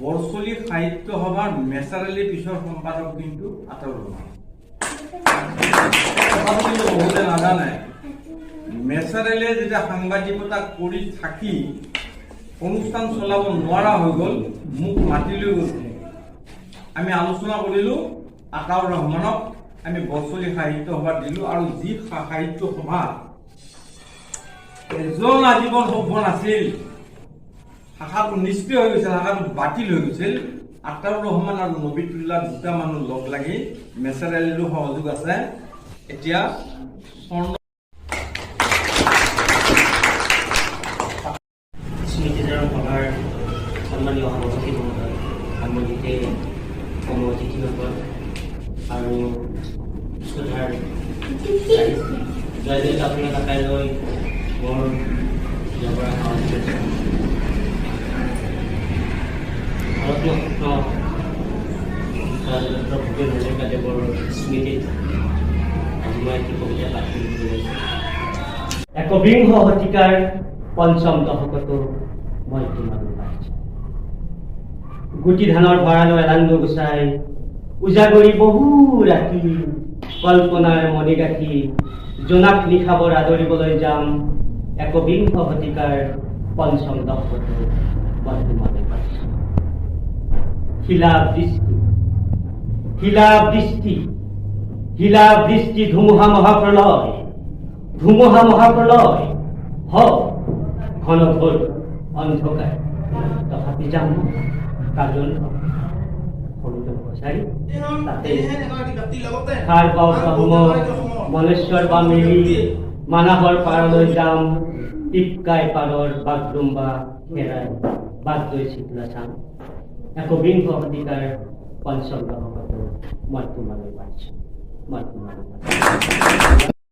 বৰছলি সাহিত্য সভাৰ মেচাৰেলি পিছৰ সম্পাদক কিন্তু আতাউৰ ৰহমান। বহুতে নাজানে মেচাৰেলে যেতিয়া সাংবাদিকতা কৰি থাকি অনুষ্ঠান চলাব নোৱাৰা হৈ গ'ল, মোক মাতি লৈ গৈছে। আমি আলোচনা কৰিলোঁ, আতাউৰ ৰহমানক আমি বৰছলি সাহিত্য সভাত দিলোঁ। আৰু যি সাহিত্য সভা এজন আজীৱন সভ্য নাছিল, শাখাটো নিষ্ক্ৰিয় হৈ গৈছিল, শাখাটো বাতিল হৈ গৈছিল। আতাউৰ ৰহমান আৰু নবিতুল্লাহ দুটা মানুহ লগ লাগি মেচাৰেলিৰো সহযোগ আছে। এতিয়া স্মৃতিচাৰণ সভাৰ সন্মানীয় সভাপতি মহোদয়, সাংবাদিকে কৰ্ম অতিথিসকল আৰু শ্ৰদ্ধাৰ জয়দেৱ আপোনাক কাইলৈ মোৰ পৰা ভাৰতীয় স্বতন্ত্ৰ ভূপেন হাজৰিকাদেৱৰ স্মৃতিত আজি মই এটি কবিতা পাঠ কৰিবলৈ লৈছোঁ। একবিংশ শতিকাৰ পঞ্চম দশকতো মই তোমালৈ পাইছোঁ। গুটি ধানৰ ভঁৰালৰ এলাংগ গুচাই উজাগৰি বহু ৰাতি কল্পনাৰ মণি গাঁঠি জোনাক নিশাবৰ আদৰিবলৈ যাম। একবিংশ শতিকাৰ পঞ্চম দশকতো মই তোমালৈ পাইছোঁ। শিলা বৃষ্টি, শিলা বৃষ্টি, শিলা বৃষ্টি, ধুমুহা মহাপ্ৰলয়, ধুমুহা মহাপ্ৰলয়, ঘনঘোৰ অন্ধকাৰ, তথাপি যাম কাজল সৰুটো বচাই তাতে খাৰ পাওঁ মলেশ্বৰ বা মেলি মানাহৰ পাৰলৈ যাম। টিপকাই পাৰৰ বাগডুম্বা হেৰাই বাট লৈ চিতলা চাম। একবিংশ শতিকাৰ পঞ্চম দশকতো মই তোমালৈ পাইছোঁ, মই তোমালৈ পাইছোঁ।